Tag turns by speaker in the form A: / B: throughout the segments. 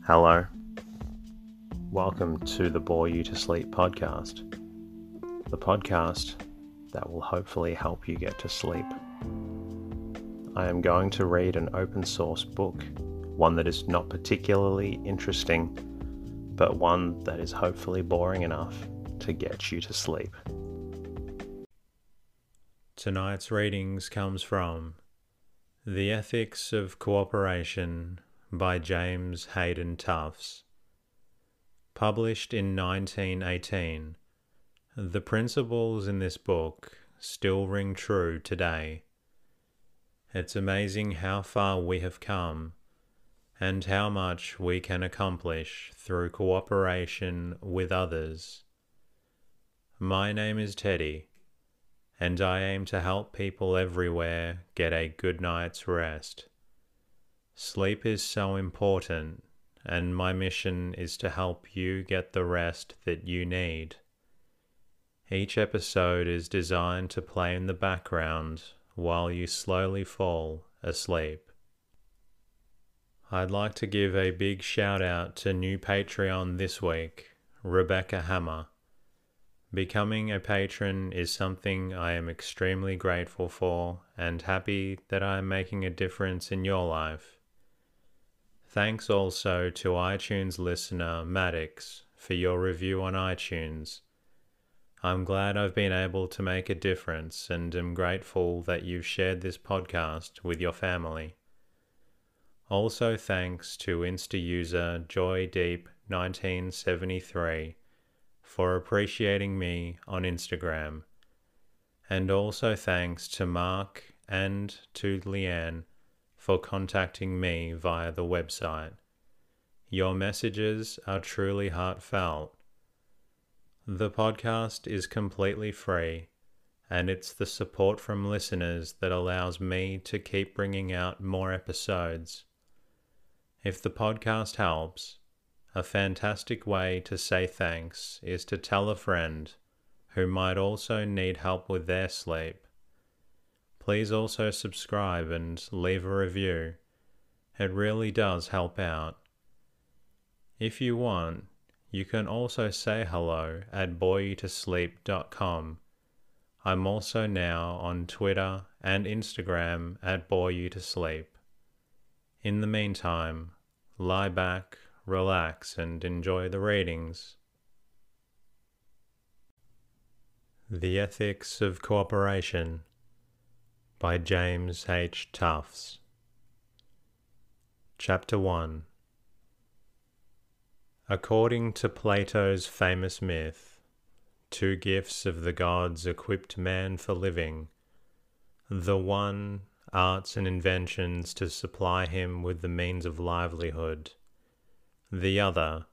A: Hello. Welcome to the Bore You to Sleep podcast. The podcast that will hopefully help you get to sleep. I am going to read an open source book, one that is not particularly interesting, but one that is hopefully boring enough to get you to sleep. Tonight's readings comes from The Ethics of Cooperation by James Hayden Tufts. Published in 1918, the principles in this book still ring true today. It's amazing how far we have come and how much we can accomplish through cooperation with others. My name is Teddy, and I aim to help people everywhere get a good night's rest. Sleep is so important, and my mission is to help you get the rest that you need. Each episode is designed to play in the background while you slowly fall asleep. I'd like to give a big shout out to new Patreon this week, Rebecca Hammer. Becoming a patron is something I am extremely grateful for and happy that I am making a difference in your life. Thanks also to iTunes listener Maddox for your review on iTunes. I'm glad I've been able to make a difference and am grateful that you've shared this podcast with your family. Also thanks to Insta user JoyDeep1973 for appreciating me on Instagram. And also thanks to Mark and to Leanne for contacting me via the website. Your messages are truly heartfelt. The podcast is completely free, and it's the support from listeners that allows me to keep bringing out more episodes. If the podcast helps, a fantastic way to say thanks is to tell a friend who might also need help with their sleep. Please also subscribe and leave a review. It really does help out. If you want, you can also say hello at boreyoutosleep.com. I'm also now on Twitter and Instagram at boreyoutosleep. In the meantime, lie back, relax, and enjoy the readings. The Ethics of Cooperation by James H. Tufts. Chapter 1. According to Plato's famous myth, two gifts of the gods equipped man for living. The one, arts and inventions to supply him with the means of livelihood. The other,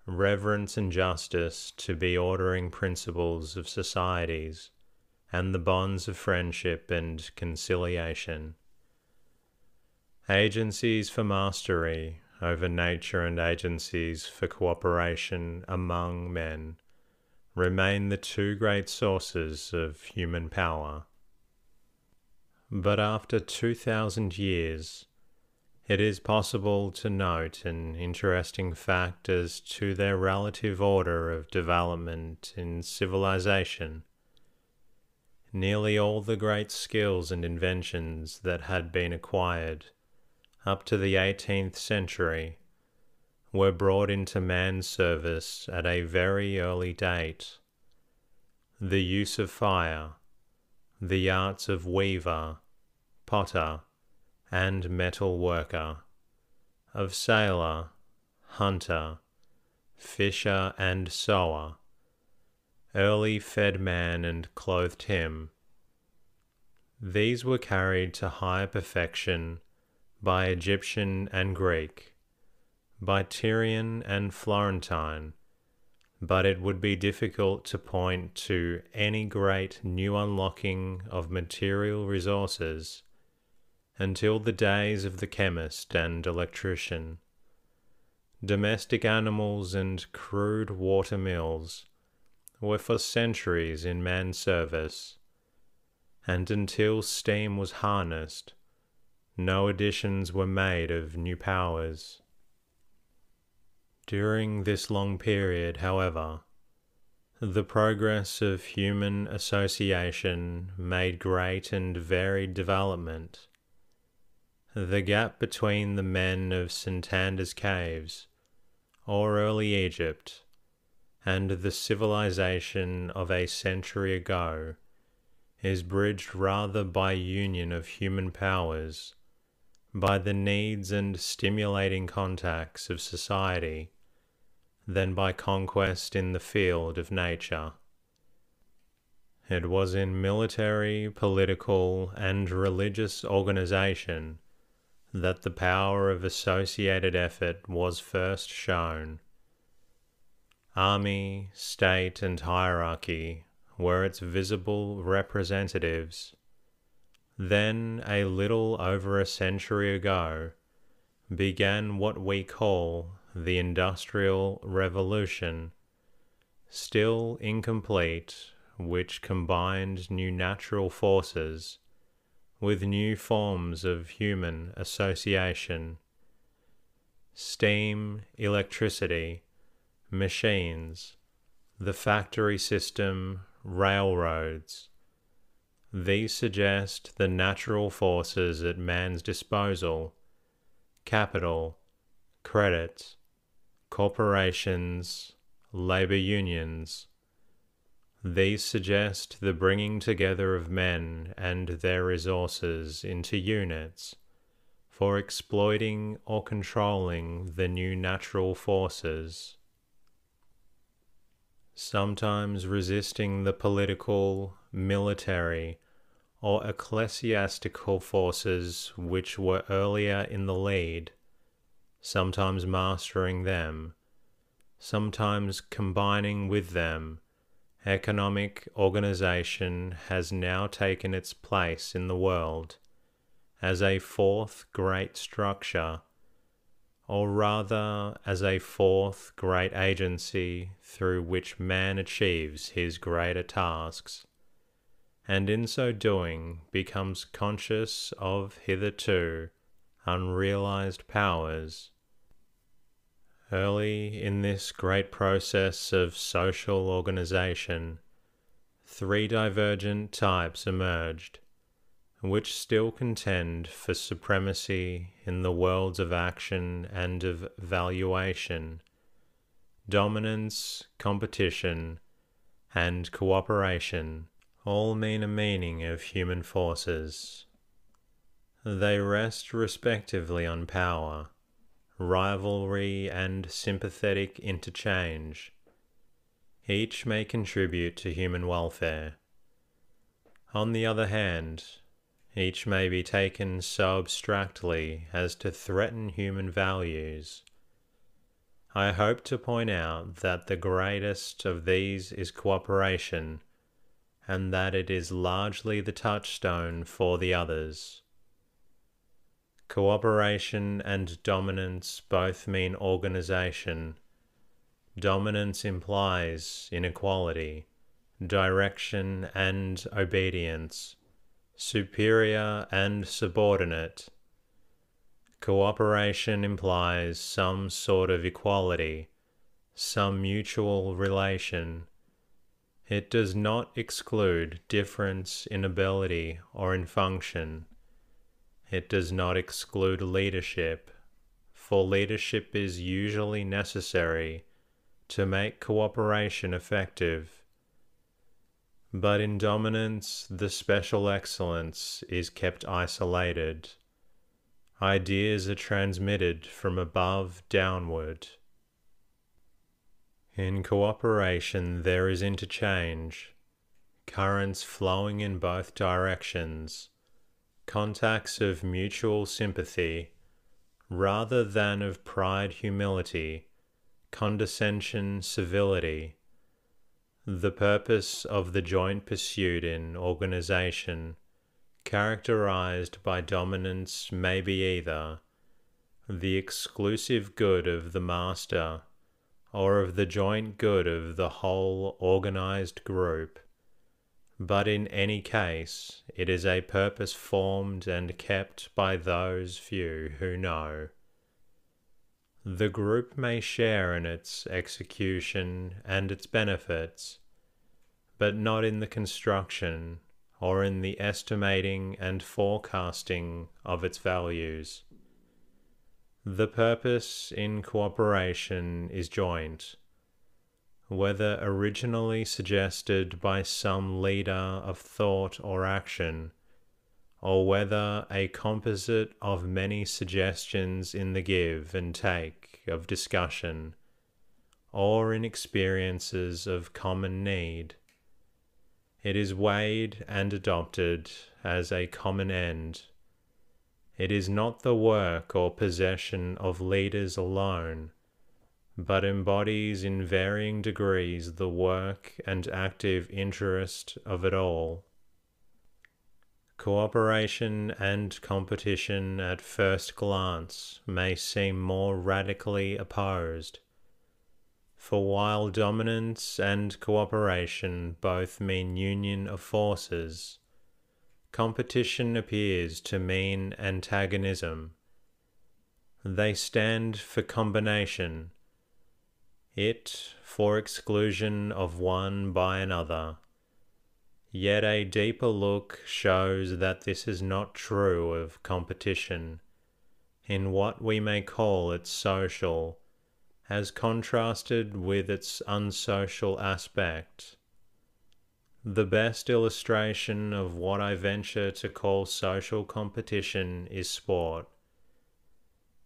A: reverence and justice to be ordering principles of societies and the bonds of friendship and conciliation. Agencies for mastery over nature and agencies for cooperation among men remain the two great sources of human power. But after 2,000 years, it is possible to note an interesting fact as to their relative order of development in civilization. Nearly all the great skills and inventions that had been acquired up to the 18th century were brought into man's service at a very early date. The use of fire, the arts of weaver, potter, and metal worker, of sailor, hunter, fisher, and sower, early fed man and clothed him. These were carried to higher perfection by Egyptian and Greek, by Tyrian and Florentine, but it would be difficult to point to any great new unlocking of material resources until the days of the chemist and electrician. Domestic animals and crude water mills were for centuries in man's service, and until steam was harnessed, no additions were made of new powers. During this long period, however, the progress of human association made great and varied development. The gap between the men of Santander's caves, or early Egypt, and the civilization of a century ago is bridged rather by union of human powers, by the needs and stimulating contacts of society, than by conquest in the field of nature. It was in military, political, and religious organization that the power of associated effort was first shown. Army, state, and hierarchy were its visible representatives. Then, a little over a century ago, began what we call the Industrial Revolution, still incomplete, which combined new natural forces with new forms of human association. Steam, electricity, machines, the factory system, railroads. These suggest the natural forces at man's disposal: capital, credit, corporations, labor unions. These suggest the bringing together of men and their resources into units for exploiting or controlling the new natural forces. Sometimes resisting the political, military, or ecclesiastical forces which were earlier in the lead, sometimes mastering them, sometimes combining with them, economic organization has now taken its place in the world as a fourth great structure, or rather as a fourth great agency through which man achieves his greater tasks, and in so doing becomes conscious of hitherto unrealized powers. Early in this great process of social organization, three divergent types emerged, which still contend for supremacy in the worlds of action and of valuation: dominance, competition, and cooperation. All mean a meaning of human forces. They rest respectively on power, rivalry, and sympathetic interchange. Each may contribute to human welfare. On the other hand, each may be taken so abstractly as to threaten human values. I hope to point out that the greatest of these is cooperation, and that it is largely the touchstone for the others. Cooperation and dominance both mean organization. Dominance implies inequality, direction and obedience, superior and subordinate. Cooperation implies some sort of equality, some mutual relation. It does not exclude difference in ability or in function. It does not exclude leadership, for leadership is usually necessary to make cooperation effective. But in dominance, the special excellence is kept isolated. Ideas are transmitted from above downward. In cooperation there is interchange, currents flowing in both directions, contacts of mutual sympathy, rather than of pride, humility, condescension, civility. The purpose of the joint pursuit in organization, characterized by dominance, may be either the exclusive good of the master or of the joint good of the whole organized group. But in any case, it is a purpose formed and kept by those few who know. The group may share in its execution and its benefits, but not in the construction or in the estimating and forecasting of its values. The purpose in cooperation is joint, whether originally suggested by some leader of thought or action, or whether a composite of many suggestions in the give and take of discussion, or in experiences of common need. It is weighed and adopted as a common end. It is not the work or possession of leaders alone, but embodies in varying degrees the work and active interest of it all. Cooperation and competition at first glance may seem more radically opposed, for while dominance and cooperation both mean union of forces, competition appears to mean antagonism. They stand for combination, it for exclusion of one by another. Yet a deeper look shows that this is not true of competition, in what we may call its social, as contrasted with its unsocial aspect. The best illustration of what I venture to call social competition is sport.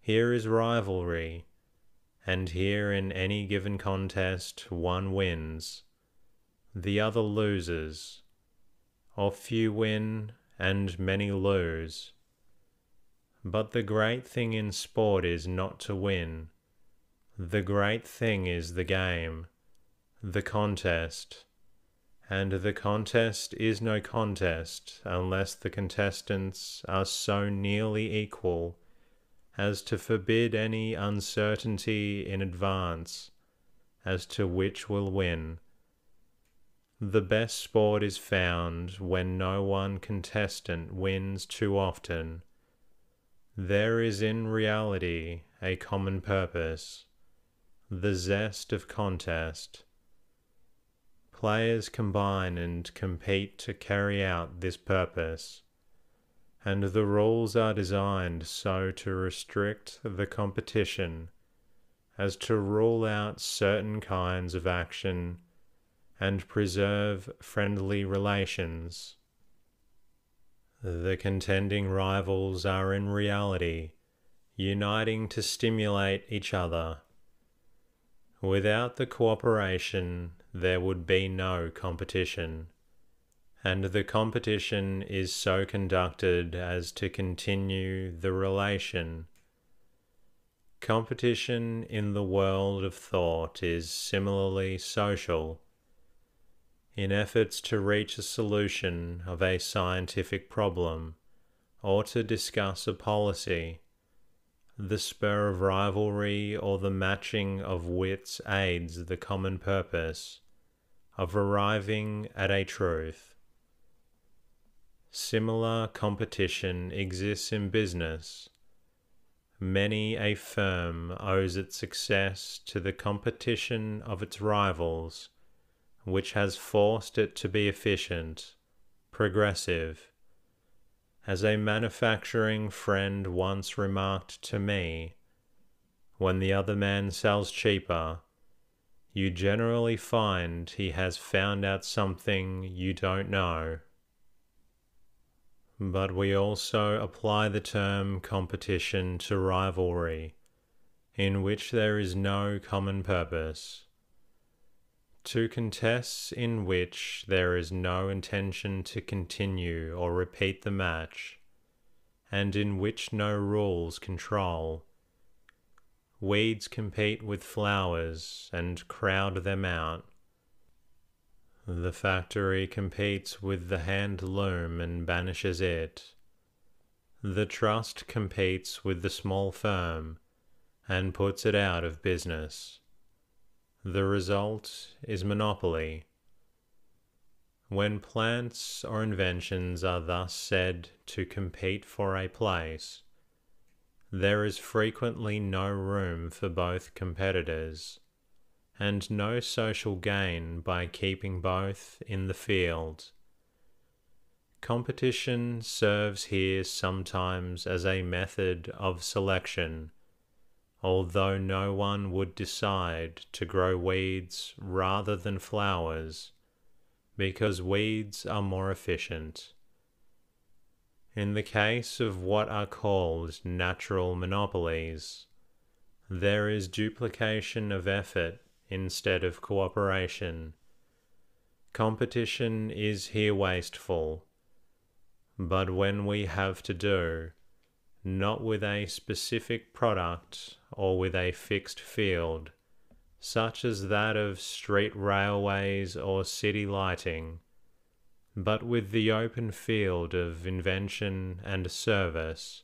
A: Here is rivalry, and here in any given contest one wins, the other loses, or few win and many lose. But the great thing in sport is not to win. The great thing is the game, the contest, and the contest is no contest unless the contestants are so nearly equal as to forbid any uncertainty in advance as to which will win. The best sport is found when no one contestant wins too often. There is in reality a common purpose, the zest of contest. Players combine and compete to carry out this purpose, and the rules are designed so to restrict the competition as to rule out certain kinds of action and preserve friendly relations. The contending rivals are in reality uniting to stimulate each other. Without the cooperation, there would be no competition, and the competition is so conducted as to continue the relation. Competition in the world of thought is similarly social. In efforts to reach a solution of a scientific problem, or to discuss a policy, the spur of rivalry or the matching of wits aids the common purpose of arriving at a truth. Similar competition exists in business. Many a firm owes its success to the competition of its rivals, which has forced it to be efficient, progressive. As a manufacturing friend once remarked to me, when the other man sells cheaper, you generally find he has found out something you don't know. But we also apply the term competition to rivalry, in which there is no common purpose. To contests in which there is no intention to continue or repeat the match, and in which no rules control. Weeds compete with flowers and crowd them out. The factory competes with the hand loom and banishes it. The trust competes with the small firm and puts it out of business. The result is monopoly. When plants or inventions are thus said to compete for a place, there is frequently no room for both competitors, and no social gain by keeping both in the field. Competition serves here sometimes as a method of selection, although no one would decide to grow weeds rather than flowers, because weeds are more efficient. In the case of what are called natural monopolies, there is duplication of effort instead of cooperation. Competition is here wasteful, but when we have to do, not with a specific product or with a fixed field, such as that of street railways or city lighting, but with the open field of invention and service,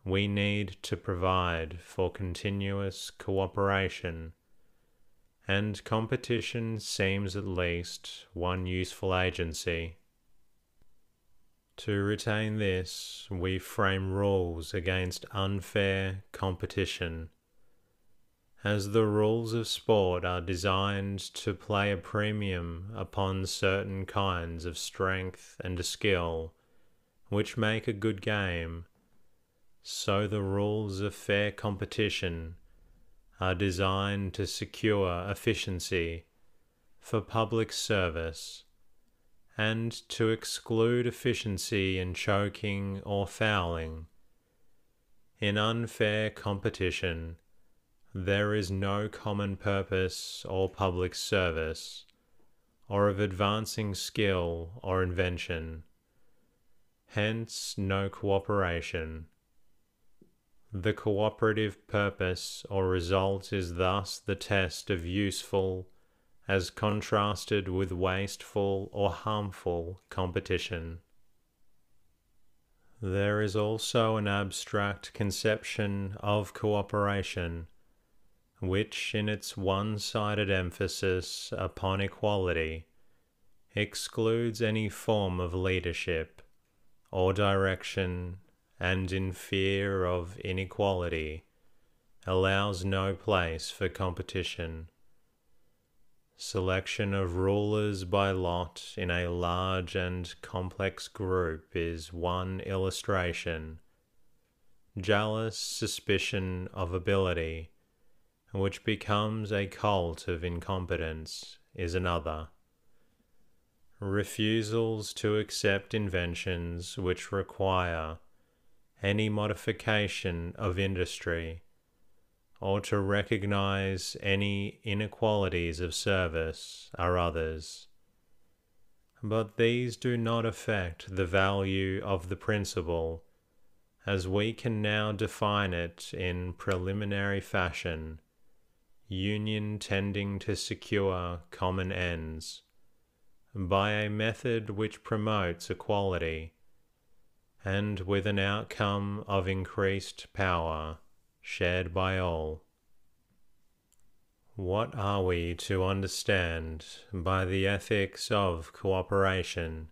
A: we need to provide for continuous cooperation, and competition seems at least one useful agency. To retain this, we frame rules against unfair competition, as the rules of sport are designed to play a premium upon certain kinds of strength and skill, which make a good game. So the rules of fair competition are designed to secure efficiency for public service, and to exclude efficiency in choking or fouling. In unfair competition, there is no common purpose or public service, or of advancing skill or invention, hence no cooperation. The cooperative purpose or result is thus the test of useful as contrasted with wasteful or harmful competition. There is also an abstract conception of cooperation, which in its one-sided emphasis upon equality excludes any form of leadership or direction, and in fear of inequality allows no place for competition. Selection of rulers by lot in a large and complex group is one illustration. Jealous suspicion of ability, which becomes a cult of incompetence, is another. Refusals to accept inventions which require any modification of industry, or to recognize any inequalities of service, are others. But these do not affect the value of the principle, as we can now define it in preliminary fashion: union tending to secure common ends, by a method which promotes equality, and with an outcome of increased power shared by all. What are we to understand by the ethics of cooperation?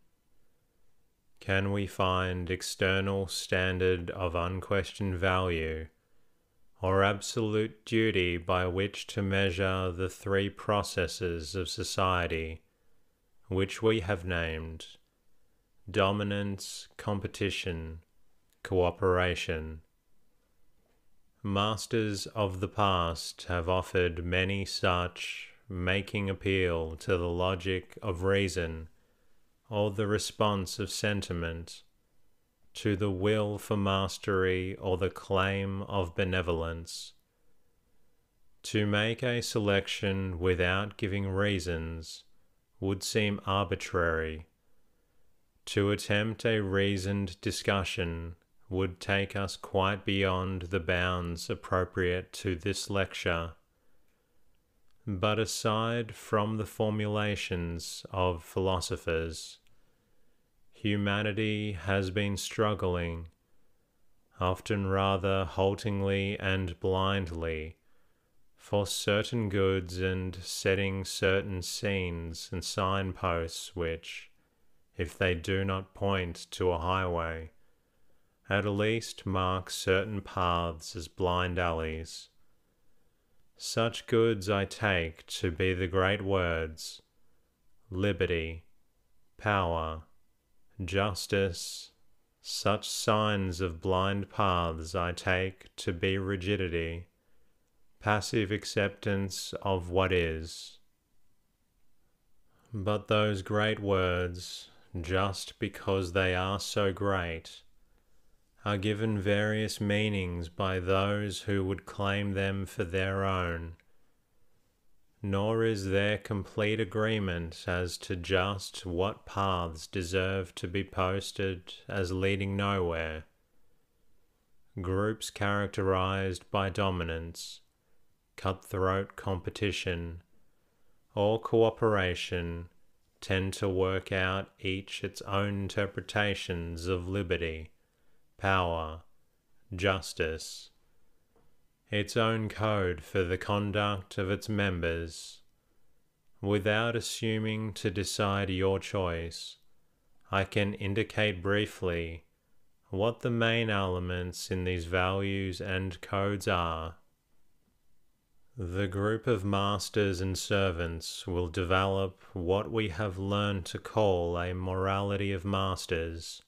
A: Can we find external standard of unquestioned value, or absolute duty by which to measure the three processes of society which we have named: dominance, competition, cooperation? Masters of the past have offered many such, making appeal to the logic of reason or the response of sentiment, to the will for mastery or the claim of benevolence. To make a selection without giving reasons would seem arbitrary. To attempt a reasoned discussion would take us quite beyond the bounds appropriate to this lecture. But aside from the formulations of philosophers, humanity has been struggling, often rather haltingly and blindly, for certain goods, and setting certain scenes and signposts which, if they do not point to a highway, at least mark certain paths as blind alleys. Such goods I take to be the great words, liberty, power, justice. Such signs of blind paths I take to be rigidity, passive acceptance of what is. But those great words, just because they are so great, are given various meanings by those who would claim them for their own, nor is there complete agreement as to just what paths deserve to be posted as leading nowhere. Groups characterized by dominance, cutthroat competition, or cooperation tend to work out each its own interpretations of liberty, power, justice, its own code for the conduct of its members. Without assuming to decide your choice, I can indicate briefly what the main elements in these values and codes are. The group of masters and servants will develop what we have learned to call a morality of masters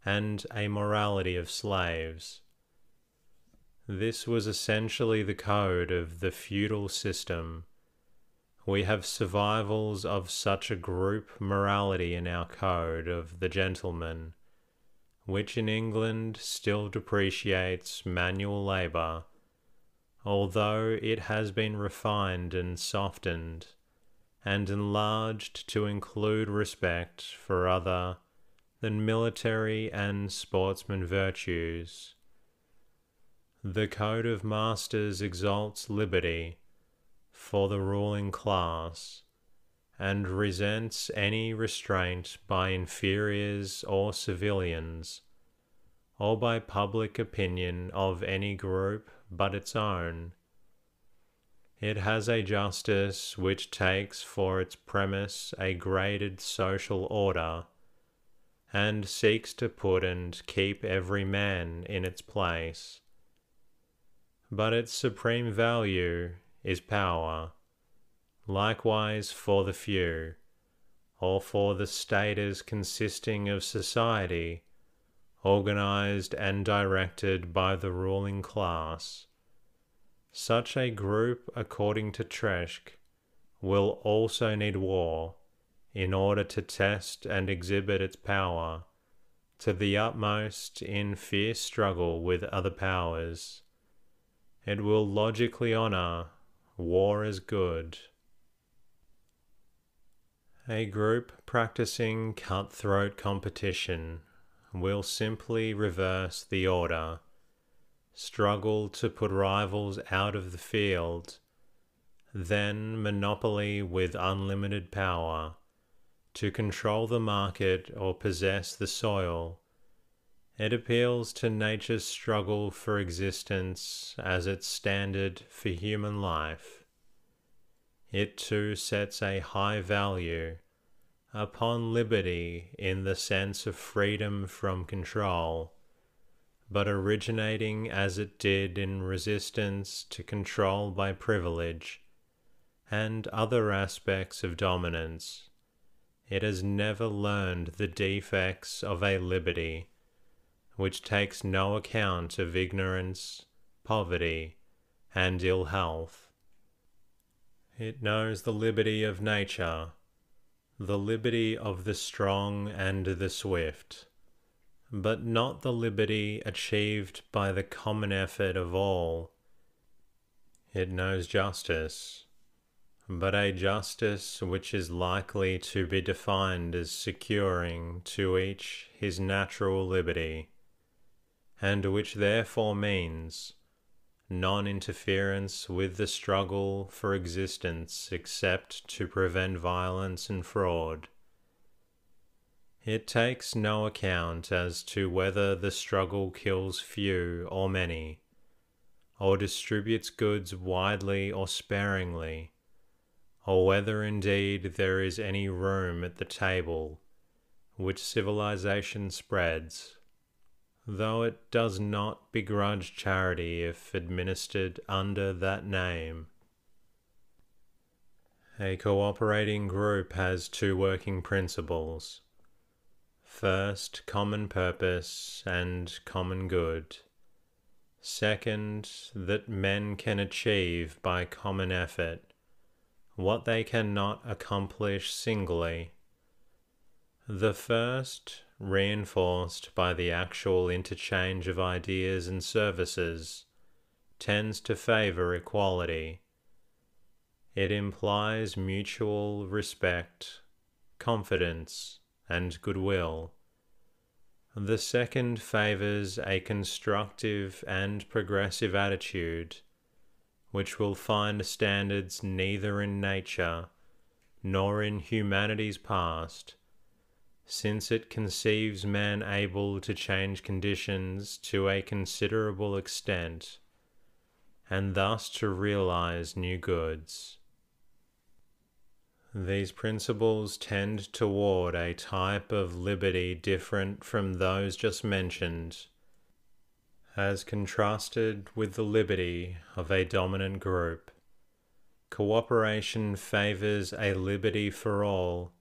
A: and a morality of slaves. This was essentially the code of the feudal system. We have survivals of such a group morality in our code of the gentleman, which in England still depreciates manual labour, although it has been refined and softened and enlarged to include respect for other than military and sportsman virtues. The Code of Masters exalts liberty for the ruling class and resents any restraint by inferiors or civilians, or by public opinion of any group but its own. It has a justice which takes for its premise a graded social order, and seeks to put and keep every man in its place. But its supreme value is power, likewise for the few, or for the status consisting of society, organized and directed by the ruling class. Such a group, according to Tresch, will also need war in order to test and exhibit its power to the utmost in fierce struggle with other powers. It will logically honor war as good. A group practicing cutthroat competition will simply reverse the order, struggle to put rivals out of the field, then monopoly with unlimited power, to control the market or possess the soil. It appeals to nature's struggle for existence as its standard for human life. It too sets a high value upon liberty in the sense of freedom from control, but originating as it did in resistance to control by privilege and other aspects of dominance. It has never learned the defects of a liberty which takes no account of ignorance, poverty, and ill health. It knows the liberty of nature, the liberty of the strong and the swift, but not the liberty achieved by the common effort of all. It knows justice, but a justice which is likely to be defined as securing to each his natural liberty, and which therefore means non-interference with the struggle for existence except to prevent violence and fraud. It takes no account as to whether the struggle kills few or many, or distributes goods widely or sparingly, or whether indeed there is any room at the table which civilization spreads. though it does not begrudge charity if administered under that name. A cooperating group has two working principles. First, common purpose and common good. Second, that men can achieve by common effort what they cannot accomplish singly. The first, reinforced by the actual interchange of ideas and services, tends to favor equality. It implies mutual respect, confidence, and goodwill. The second favors a constructive and progressive attitude, which will find standards neither in nature nor in humanity's past, since it conceives man able to change conditions to a considerable extent, and thus to realize new goods. These principles tend toward a type of liberty different from those just mentioned, as contrasted with the liberty of a dominant group. Cooperation favors a liberty for all,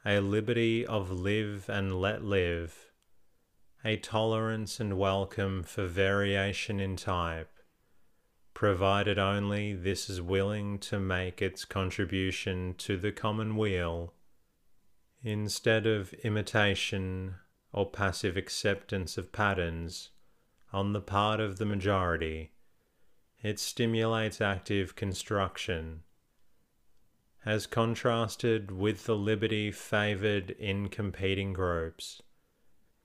A: a liberty of live and let live, a tolerance and welcome for variation in type, provided only this is willing to make its contribution to the common weal. Instead of imitation or passive acceptance of patterns on the part of the majority, it stimulates active construction. As contrasted with the liberty favored in competing groups,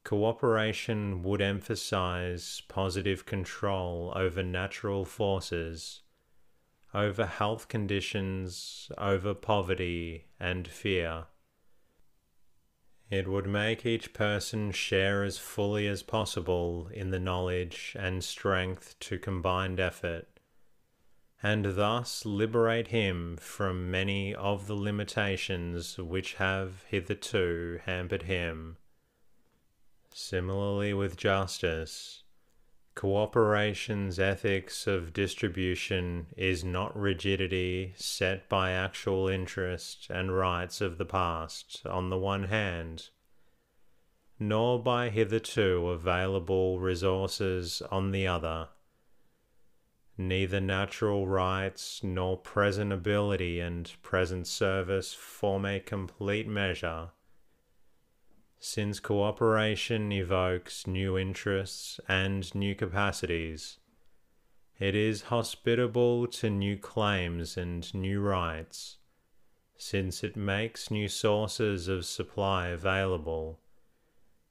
A: cooperation would emphasize positive control over natural forces, over health conditions, over poverty and fear. It would make each person share as fully as possible in the knowledge and strength to combined effort, and thus liberate him from many of the limitations which have hitherto hampered him. Similarly with justice, cooperation's ethics of distribution is not rigidity set by actual interest and rights of the past on the one hand, nor by hitherto available resources on the other. Neither natural rights nor present ability and present service form a complete measure, since cooperation evokes new interests and new capacities. It is hospitable to new claims and new rights, since it makes new sources of supply available.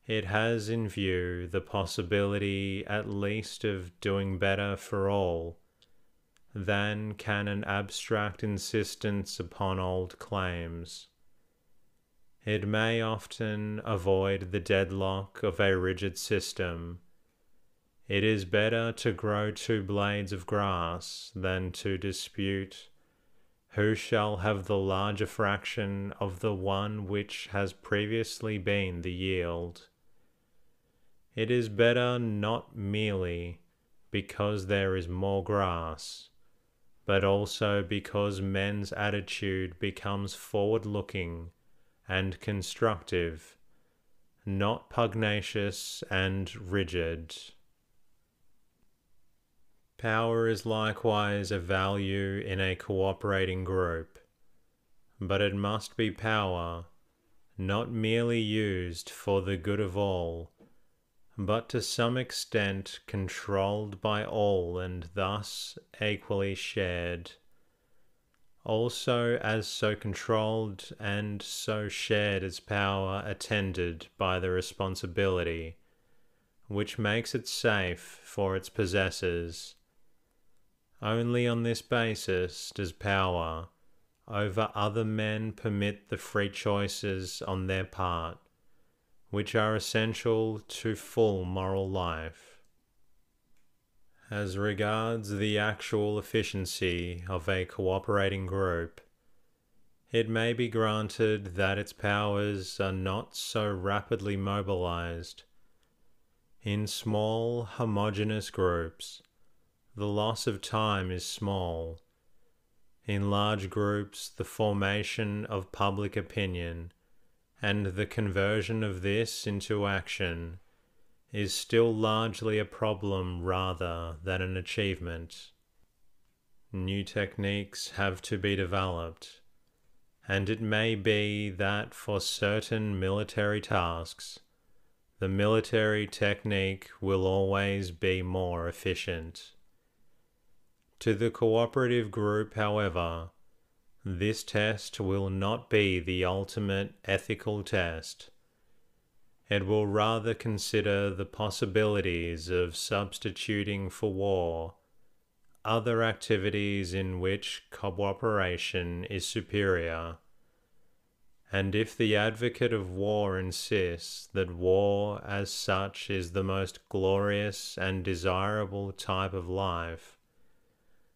A: It has in view the possibility at least of doing better for all than can an abstract insistence upon old claims. It may often avoid the deadlock of a rigid system. It is better to grow two blades of grass than to dispute who shall have the larger fraction of the one which has previously been the yield. It is better not merely because there is more grass, but also because men's attitude becomes forward-looking and constructive, not pugnacious and rigid. Power is likewise a value in a cooperating group, but it must be power, not merely used for the good of all, but to some extent controlled by all and thus equally shared. Also as so controlled and so shared as power attended by the responsibility, which makes it safe for its possessors. Only on this basis does power over other men permit the free choices on their part, which are essential to full moral life. As regards the actual efficiency of a cooperating group, it may be granted that its powers are not so rapidly mobilized. In small, homogeneous groups, the loss of time is small. In large groups, the formation of public opinion and the conversion of this into action is still largely a problem rather than an achievement. New techniques have to be developed, and it may be that for certain military tasks, the military technique will always be more efficient. To the cooperative group, however, this test will not be the ultimate ethical test. It will rather consider the possibilities of substituting for war other activities in which cooperation is superior. And if the advocate of war insists that war as such is the most glorious and desirable type of life,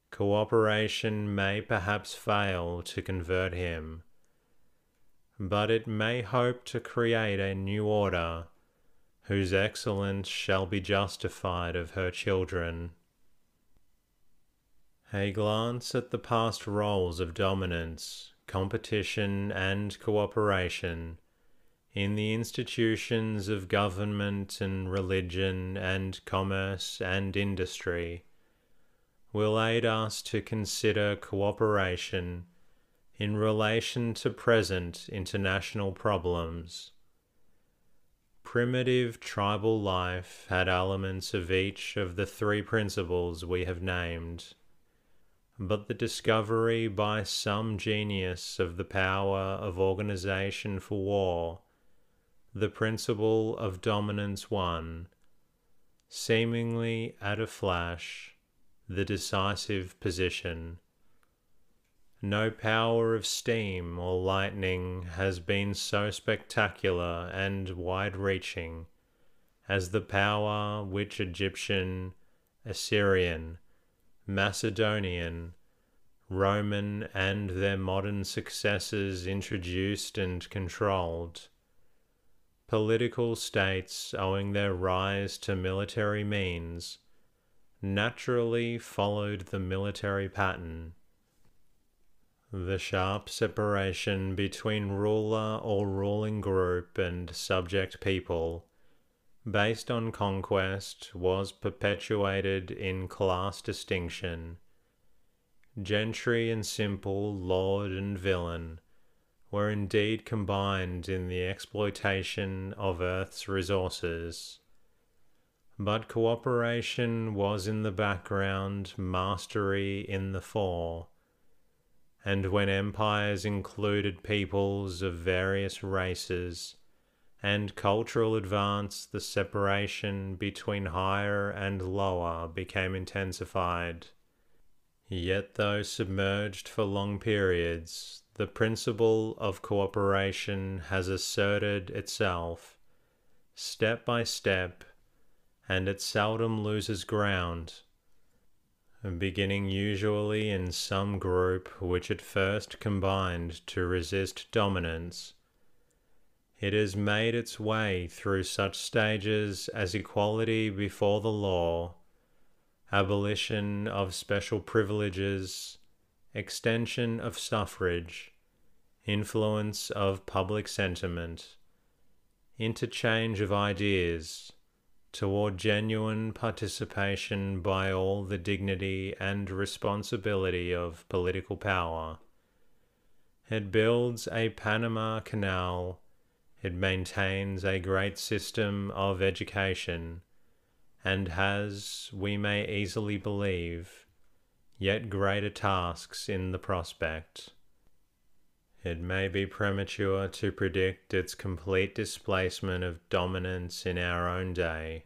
A: cooperation may perhaps fail to convert him, but it may hope to create a new order whose excellence shall be justified of her children. A glance at the past roles of dominance, competition, and cooperation in the institutions of government and religion and commerce and industry will aid us to consider cooperation in relation to present international problems. Primitive tribal life had elements of each of the three principles we have named, but the discovery by some genius of the power of organization for war, the principle of dominance won, seemingly at a flash, the decisive position. No power of steam or lightning has been so spectacular and wide-reaching as the power which Egyptian, Assyrian, Macedonian, Roman, and their modern successors introduced and controlled. Political states, owing their rise to military means, naturally followed the military pattern. The sharp separation between ruler or ruling group and subject people, based on conquest, was perpetuated in class distinction. Gentry and simple lord and villain were indeed combined in the exploitation of Earth's resources, but cooperation was in the background, mastery in the fore, and when empires included peoples of various races and cultural advance, the separation between higher and lower became intensified. Yet though submerged for long periods, the principle of cooperation has asserted itself, step by step, and it seldom loses ground, beginning usually in some group which at first combined to resist dominance. It has made its way through such stages as equality before the law, abolition of special privileges, extension of suffrage, influence of public sentiment, interchange of ideas, toward genuine participation by all the dignity and responsibility of political power. It builds a Panama Canal. It maintains a great system of education, and has, we may easily believe, yet greater tasks in the prospect. It may be premature to predict its complete displacement of dominance in our own day,